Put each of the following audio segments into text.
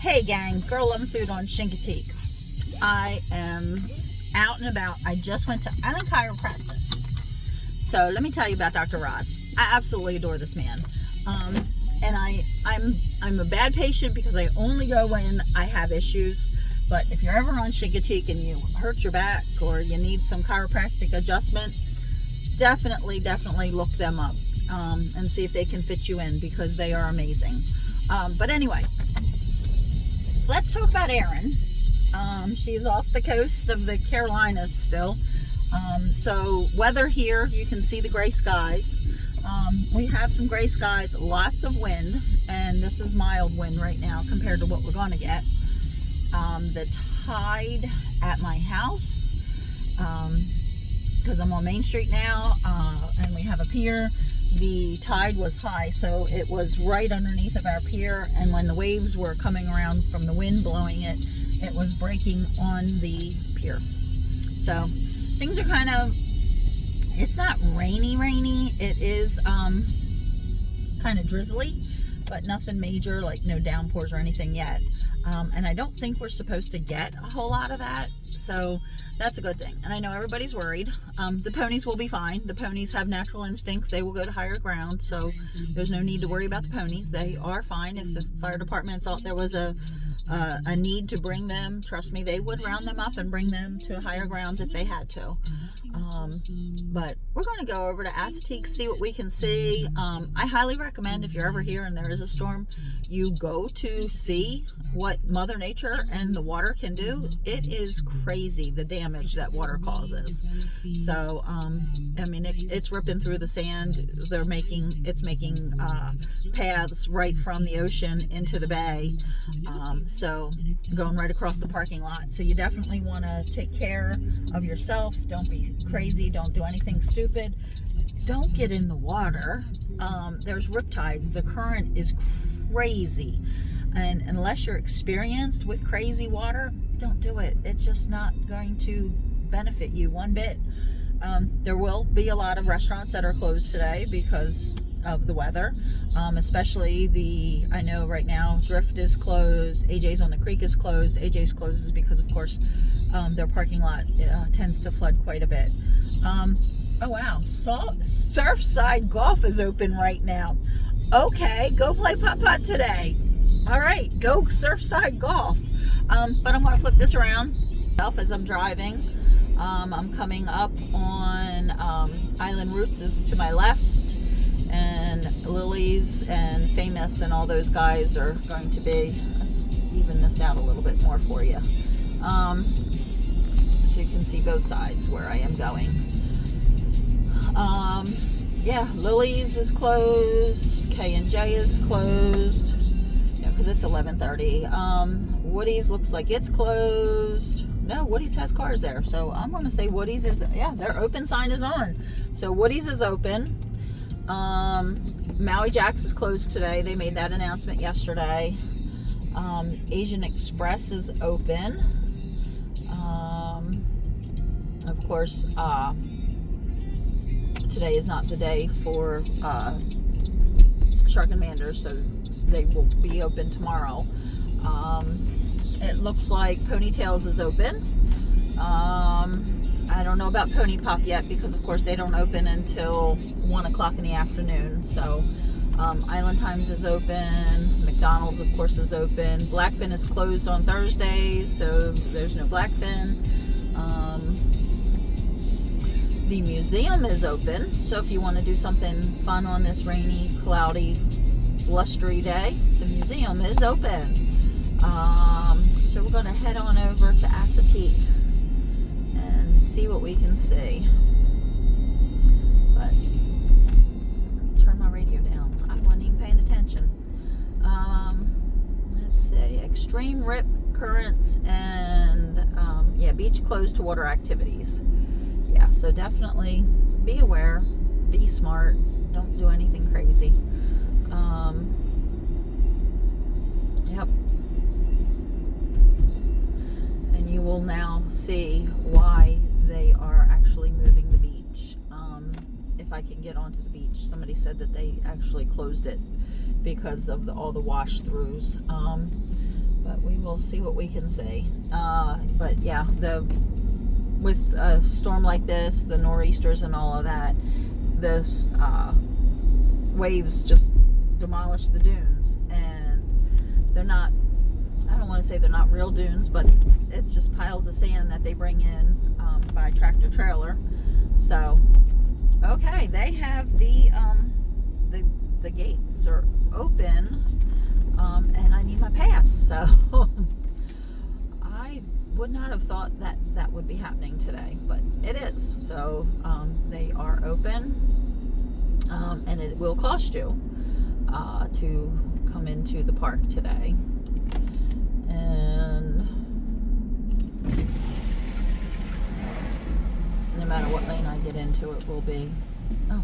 Hey gang, Girl Loving Food on Chincoteague. I am out and about. I just went to Island Chiropractic. So let me tell you about Dr. Rod. I absolutely adore this man. And I'm a bad patient because I only go when I have issues. But if you're ever on Chincoteague and you hurt your back or you need some chiropractic adjustment, definitely look them up and see if they can fit you in, because they are amazing. But anyway, let's talk about Erin. She's off the coast of the Carolinas still. So weather here, you can see the gray skies. We have some gray skies, lots of wind, and this is mild wind right now compared to what we're going to get. The tide at my house, because I'm on Main Street now, and we have a pier, the tide was high, so it was right underneath of our pier, and when the waves were coming around from the wind blowing it, it was breaking on the pier. So things are kind of, it's not rainy, it is kind of drizzly, but nothing major, like no downpours or anything yet. And I don't think we're supposed to get a whole lot of that, so that's a good thing. And I know everybody's worried. The ponies will be fine. The ponies have natural instincts. They will go to higher ground, so there's no need to worry about the ponies. They are fine. If the fire department thought there was a need to bring them, trust me, they would round them up and bring them to higher grounds if they had to. But we're going to go over to Assateague, see what we can see. I highly recommend, if you're ever here and there is a storm, you go to see what Mother Nature and the water can do. It is crazy the damage that water causes. So I mean, it's ripping through the sand. It's making paths right from the ocean into the bay, so going right across the parking lot. So you definitely want to take care of yourself. Don't be crazy, don't do anything stupid, don't get in the water. There's riptides, the current is crazy, and unless you're experienced with crazy water, don't do it. It's just not going to benefit you one bit. There will be a lot of restaurants that are closed today because of the weather, especially I know right now Drift is closed, AJ's on the Creek is closed. AJ's closes because of course their parking lot tends to flood quite a bit. Oh wow, Surfside Golf is open right now. Okay, go play putt-putt today. All right, go Surfside Golf. But I'm going to flip this around as I'm driving. I'm coming up on Island Roots is to my left, and Lily's and Famous and all those guys are going to be, let's even this out a little bit more for you, so you can see both sides where I am going. Yeah, Lily's is closed, K&J is closed, yeah, because it's 11:30. Woody's looks like it's closed. No, Woody's has cars there, so I'm going to say Woody's is, yeah, their open sign is on. So Woody's is open. Maui Jack's is closed today. They made that announcement yesterday. Asian Express is open. Of course, today is not the day for Shark and Mander, so they will be open tomorrow. It looks like Ponytails is open. I don't know about Pony Pop yet because of course they don't open until 1 o'clock in the afternoon. So Island Times is open. McDonald's of course is open. Blackfin is closed on Thursdays, so there's no Blackfin. The museum is open, so if you want to do something fun on this rainy, cloudy, blustery day, the museum is open. So we're going to head on over to Assateague and see what we can see. But turn my radio down. I wasn't even paying attention. Let's see. Extreme rip currents and yeah, beach closed to water activities. Yeah, so definitely be aware, be smart, don't do anything crazy. Yep. And you will now see why they are actually moving the beach. If I can get onto the beach, somebody said that they actually closed it because of all the wash throughs. but we will see what we can see. But yeah, with a storm like this, the nor'easters and all of that, this waves just demolish the dunes, and they're not, I don't want to say they're not real dunes, but it's just piles of sand that they bring in by tractor trailer. So okay, they have the gates are open, and I need my pass, so I would not have thought that that would be happening today, but it is. So they are open, and it will cost you to come into the park today. And no matter what lane I get into, it will be, oh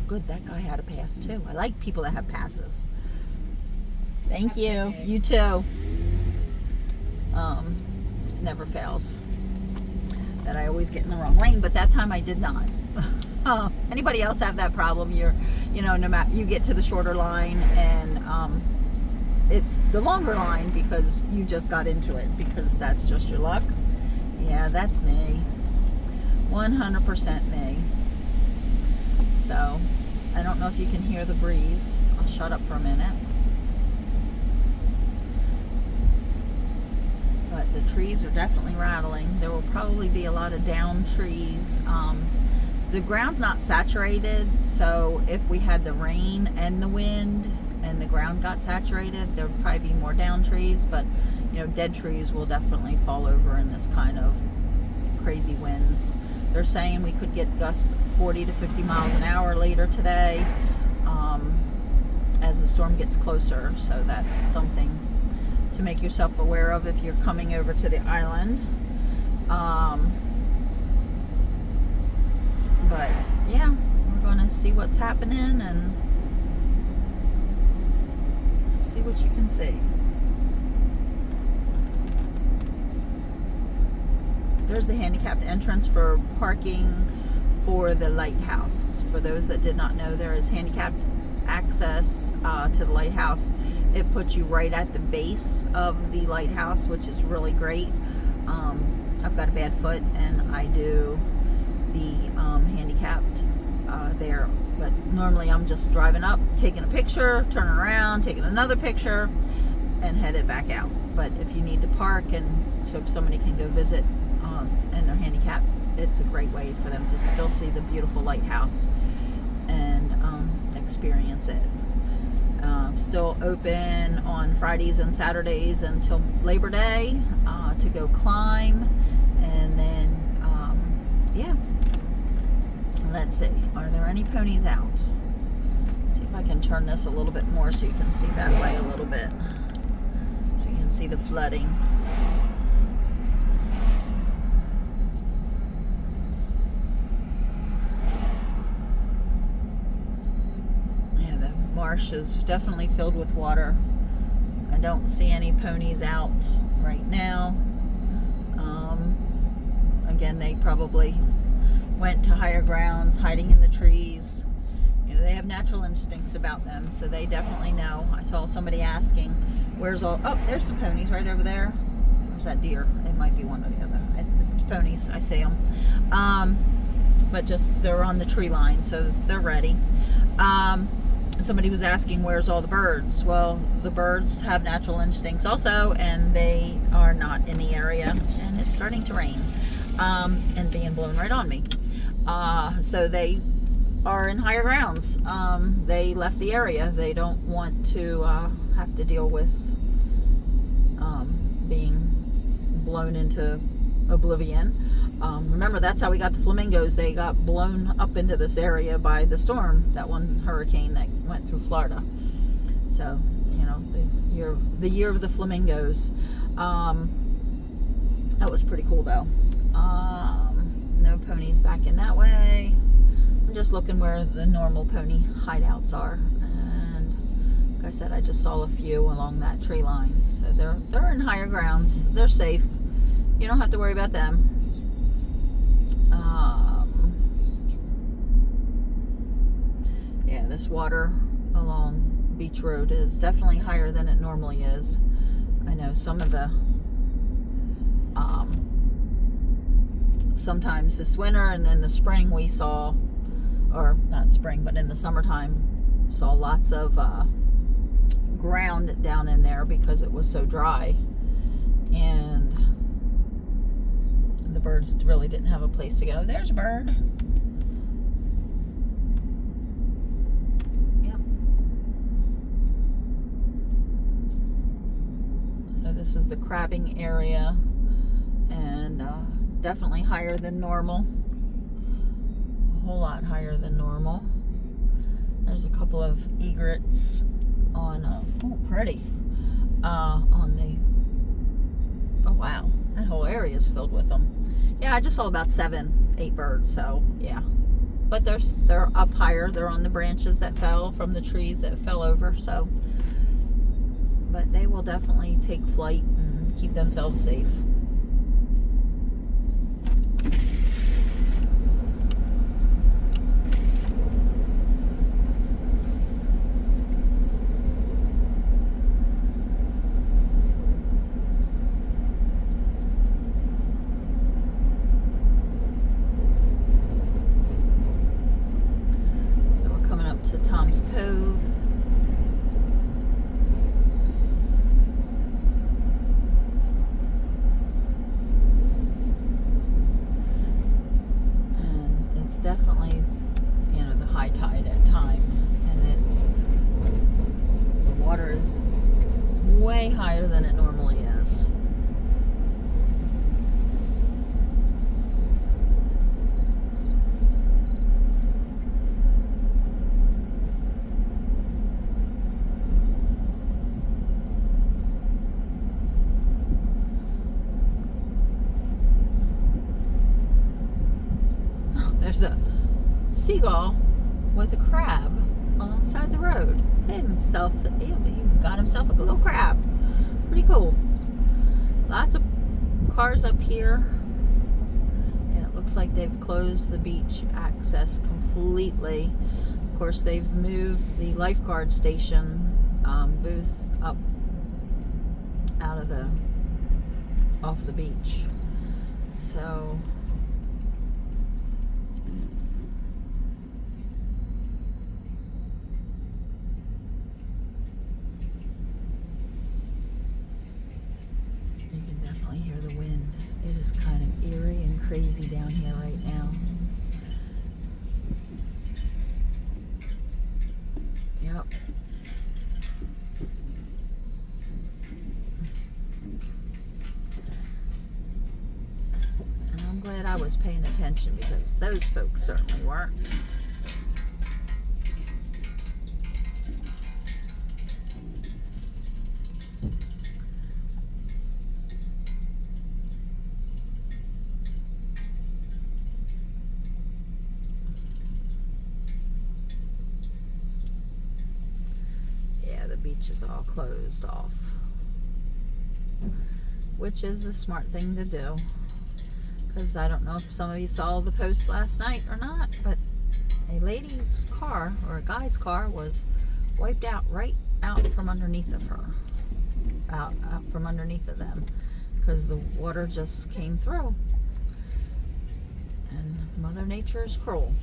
good, that guy had a pass too. I like people that have passes. Thank you. You too. Never fails that I always get in the wrong lane, but that time I did not. Anybody else have that problem? No matter, you get to the shorter line, and it's the longer line because you just got into it, because that's just your luck. Yeah, that's me. 100% me. So I don't know if you can hear the breeze. I'll shut up for a minute. But the trees are definitely rattling. There will probably be a lot of down trees. The ground's not saturated, so if we had the rain and the wind and the ground got saturated, there would probably be more down trees, but dead trees will definitely fall over in this kind of crazy winds. They're saying we could get gusts 40 to 50 miles an hour later today, as the storm gets closer, so that's something to make yourself aware of if you're coming over to the island. But yeah, we're going to see what's happening and see what you can see. There's the handicapped entrance for parking for the lighthouse. For those that did not know, there is handicapped access to the lighthouse. It puts you right at the base of the lighthouse, which is really great. I've got a bad foot, and I do the handicapped there, but normally I'm just driving up, taking a picture, turning around, taking another picture, and headed back out. But if you need to park and so somebody can go visit and they're handicapped, it's a great way for them to still see the beautiful lighthouse and experience it. Still open on Fridays and Saturdays until Labor Day to go climb, and then yeah, let's see, are there any ponies out? Let's see if I can turn this a little bit more so you can see that way a little bit, so you can see the flooding. Marsh is definitely filled with water. I don't see any ponies out right now. Again, they probably went to higher grounds, hiding in the trees. They have natural instincts about them, so they definitely know. I saw somebody asking, where's all, oh, there's some ponies right over there. There's that deer. It might be one or the other. It's ponies, I see them. But just, they're on the tree line, so they're ready. Somebody was asking, where's all the birds? Well, the birds have natural instincts also, and they are not in the area, and it's starting to rain, and being blown right on me. So they are in higher grounds. They left the area. They don't want to have to deal with being blown into oblivion. Remember, that's how we got the flamingos. They got blown up into this area by the storm, that one hurricane that went through Florida. So, the year of the flamingos. That was pretty cool, though. No ponies back in that way. I'm just looking where the normal pony hideouts are. And like I said, I just saw a few along that tree line. So they're in higher grounds. They're safe. You don't have to worry about them. Yeah, this water along Beach Road is definitely higher than it normally is. I know some of the sometimes this winter and then the spring we saw, or not spring, but in the summertime, saw lots of ground down in there because it was so dry, and the birds really didn't have a place to go. There's a bird. Yep. So this is the crabbing area, and definitely higher than normal. A whole lot higher than normal. There's a couple of egrets on, oh, pretty, on the, oh wow, that whole area is filled with them. Yeah, I just saw about 7-8 birds, so yeah. But they're up higher. They're on the branches that fell from the trees that fell over, so. But they will definitely take flight and keep themselves safe. To Tom's Cove. And it's definitely, you know, the high tide at time, and the water is way higher than it normally is. There's a seagull with a crab alongside the road. He got himself a little crab. Pretty cool. Lots of cars up here. And it looks like they've closed the beach access completely. Of course, they've moved the lifeguard station booths up off the beach. So you can definitely hear the wind. It is kind of eerie and crazy down here right now. Yep. And I'm glad I was paying attention because those folks certainly weren't. The beach is all closed off, which is the smart thing to do, because I don't know if some of you saw the post last night or not, but a lady's car or a guy's car was wiped out right out from underneath of her, out from underneath of them, because the water just came through. And Mother Nature is cruel.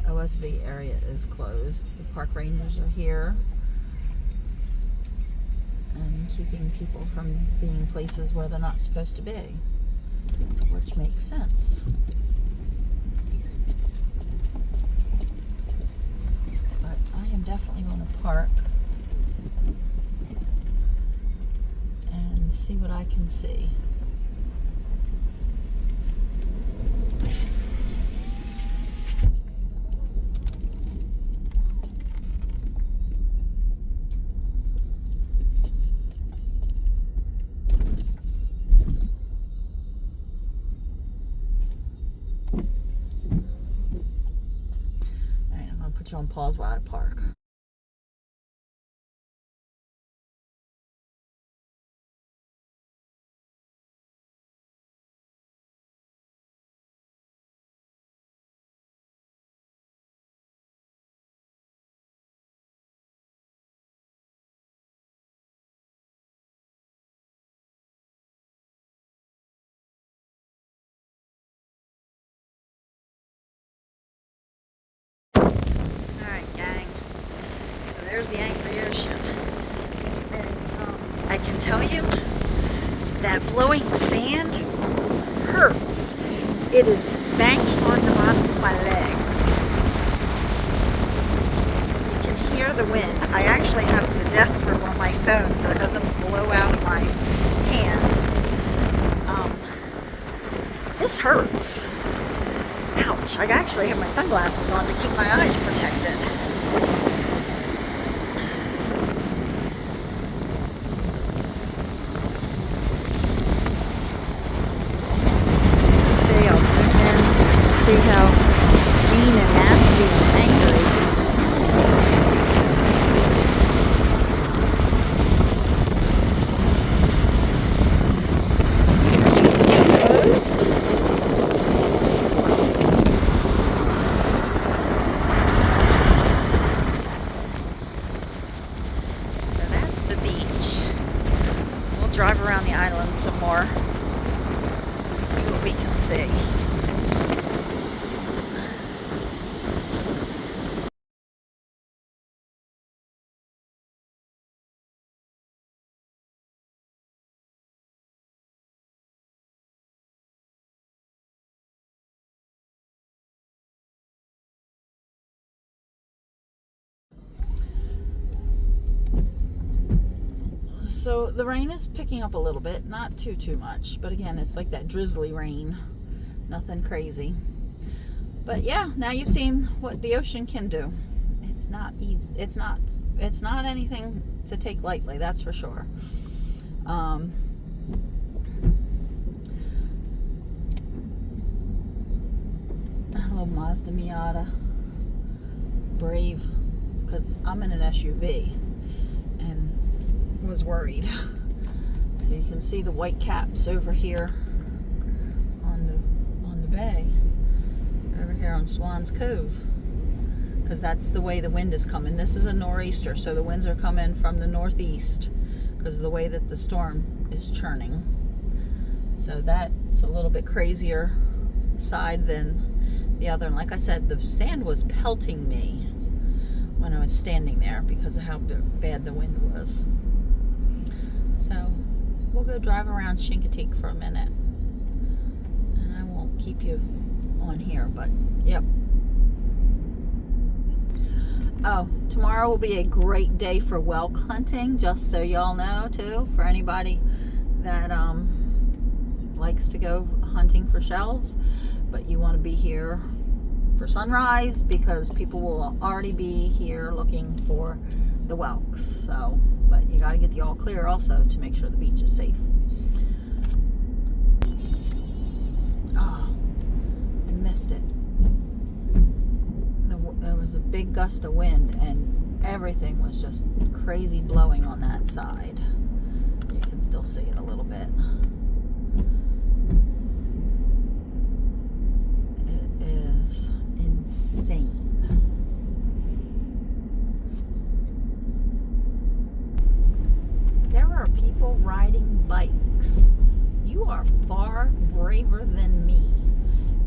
OSV area is closed. The park rangers are here and keeping people from being places where they're not supposed to be, which makes sense. But I am definitely going to park and see what I can see. Put you on pause while I park. blowing sand hurts. It is banging on the bottom of my legs. You can hear the wind. I actually have the death grip on my phone so it doesn't blow out of my hand. This hurts. Ouch. I actually have my sunglasses on to keep my eyes protected. See how mean and nasty and angry. Closed. So that's the beach. We'll drive around the island some more and see what we can see. So the rain is picking up a little bit, not too much, but again, it's like that drizzly rain, nothing crazy. But yeah, now you've seen what the ocean can do. It's not easy. It's not anything to take lightly, that's for sure. Oh, Mazda Miata, brave, because I'm in an SUV and was worried. So you can see the white caps over here on the bay, over here on Swan's Cove, because that's the way the wind is coming. This is a nor'easter, so the winds are coming from the northeast because of the way that the storm is churning. So that's a little bit crazier side than the other. And like I said, the sand was pelting me when I was standing there because of how bad the wind was. So we'll go drive around Chincoteague for a minute, and I won't keep you on here, but yep. Oh, tomorrow will be a great day for whelk hunting, just so y'all know too, for anybody that likes to go hunting for shells, but you want to be here for sunrise because people will already be here looking for the whelks. So, but you got to get the all clear also to make sure the beach is safe. Oh, I missed it. There was a big gust of wind and everything was just crazy blowing on that side. You can still see it a little bit. It is insane. There are people riding bikes. You are far braver than me,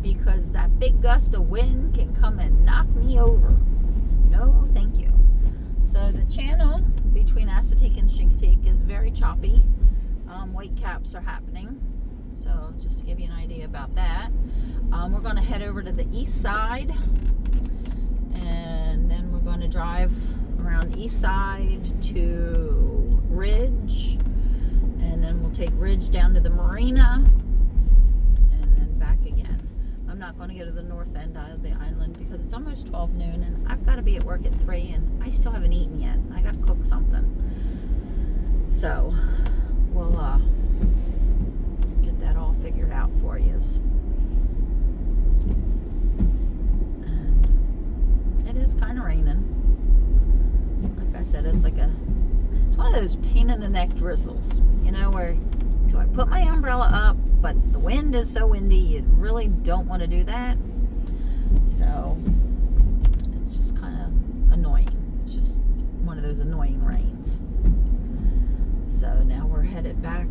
because that big gust of wind can come and knock me over. No, thank you. So the channel between Assateague and Chincoteague is very choppy. White caps are happening. So just to give you an idea about that. We're going to head over to the east side, and then we're going to drive around east side to Ridge, and then we'll take Ridge down to the marina, and then back again. I'm not going to go to the north end of the island because it's almost 12 noon, and I've got to be at work at 3, and I still haven't eaten yet. I got to cook something. So we'll get that all figured out for you. And it is kind of raining. Like I said, it's one of those pain in the neck drizzles, you know, where do I put my umbrella up, but the wind is so windy you really don't want to do that. So it's just kind of annoying. It's just one of those annoying rains. So now we're headed back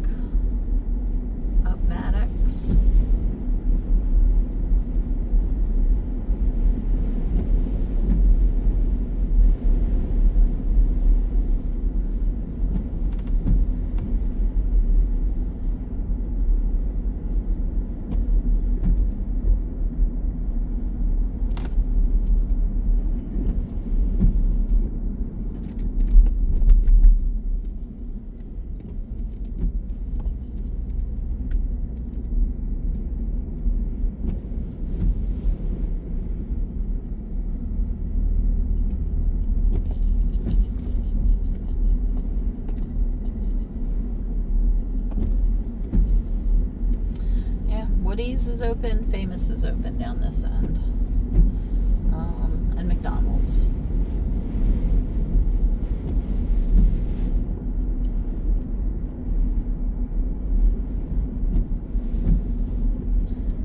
up Maddox. Woody's is open, Famous is open down this end, and McDonald's.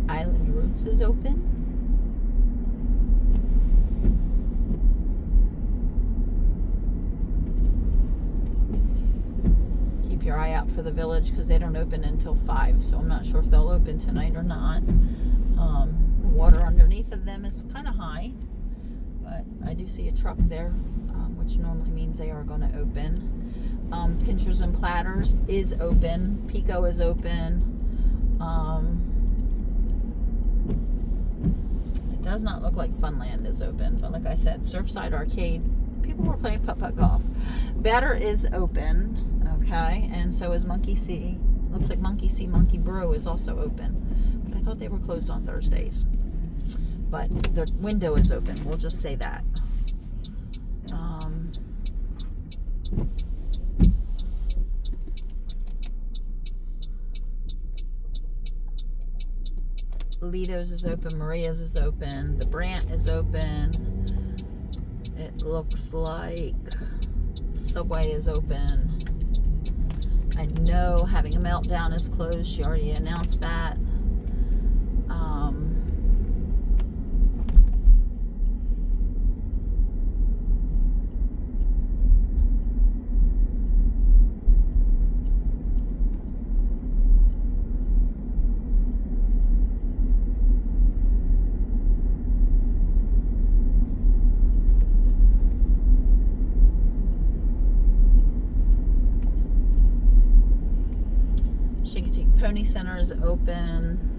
Island Roots is open. Keep your eye out for the Village because they don't open until 5, so I'm not sure if they'll open tonight or not. The water underneath of them is kind of high, but I do see a truck there, which normally means they are going to open. Pinchers and Platters is open. Pico is open. It does not look like Funland is open, but like I said, Surfside Arcade, people were playing putt-putt golf. Batter is open, okay, and so is Monkey See. Looks like Monkey See, Monkey Brew is also open, but I thought they were closed on Thursdays. But the window is open, we'll just say that. Lido's is open, Maria's is open, the Brant is open. It looks like Subway is open. I know Having a Meltdown is closed. She already announced that. Chincoteague Pony Center is open.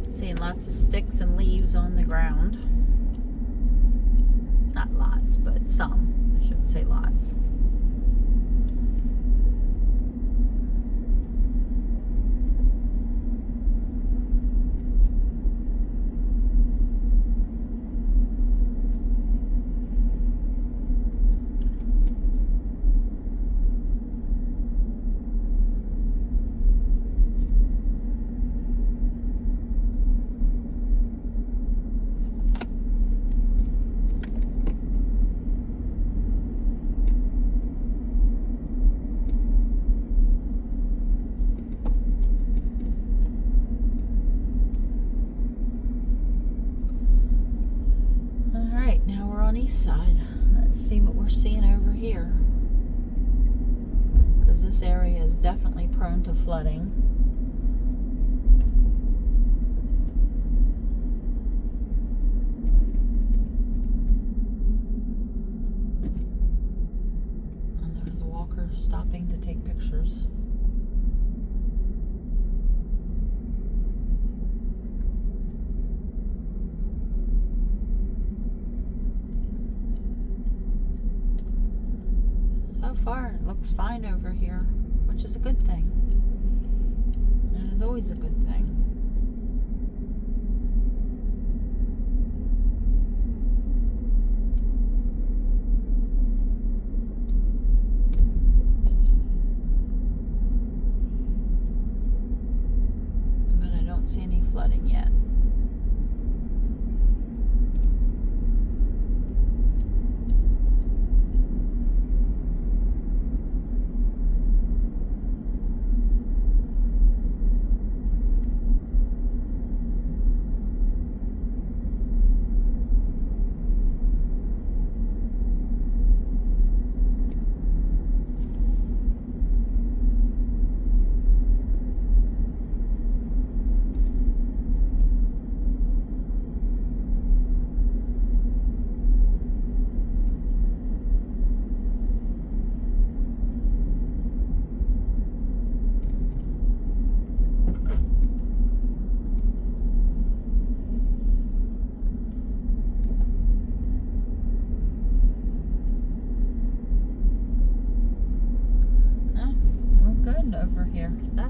Seeing lots of sticks and leaves on the ground. Not lots, but some. I shouldn't say lots. Now we're on east side. Let's see what we're seeing over here, because this area is definitely prone to flooding. And there's a walker stopping to take pictures. So far, it looks fine over here, which is a good thing. That is always a good thing. But I don't see any flooding yet.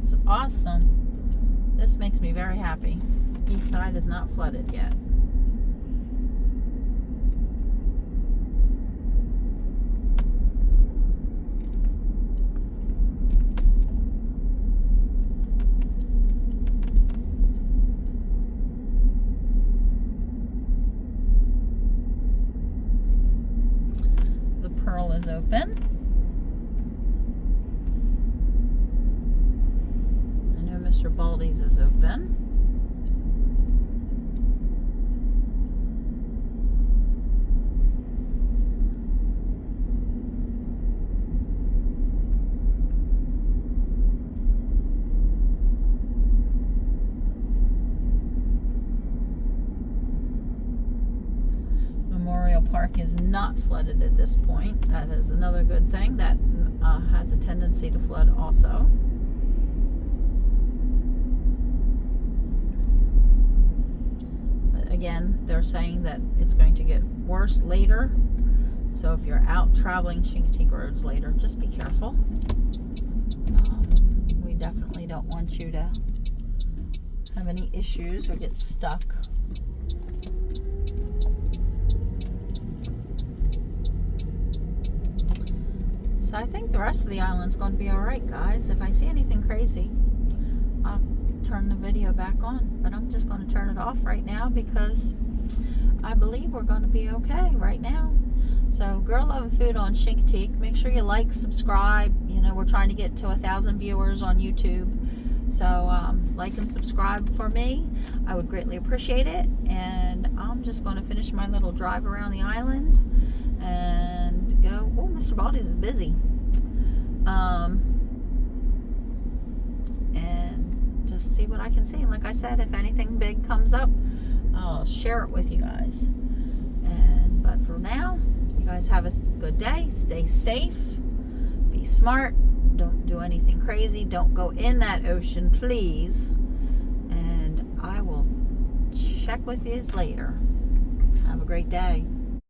That's awesome. This makes me very happy. East side is not flooded yet. The Pearl is open. Mr. Baldy's is open. Memorial Park is not flooded at this point. That is another good thing. That has a tendency to flood also. Again, they're saying that it's going to get worse later. So if you're out traveling Chincoteague roads later, just be careful. We definitely don't want you to have any issues or get stuck. So I think the rest of the island's going to be alright, guys. If I see anything crazy, I'll turn the video back on. But I'm just going to turn it off right now because I believe we're going to be okay right now. So, Girl Loving Food on Chincoteague. Make sure you like, subscribe. You know, we're trying to get to 1,000 viewers on YouTube. So, like and subscribe for me. I would greatly appreciate it. And I'm just going to finish my little drive around the island and go. Oh, Mr. Baldy's is busy. And just see what I can see. And like I said, if anything big comes up, I'll share it with you guys. But for now, you guys have a good day. Stay safe. Be smart. Don't do anything crazy. Don't go in that ocean, please. And I will check with you later. Have a great day.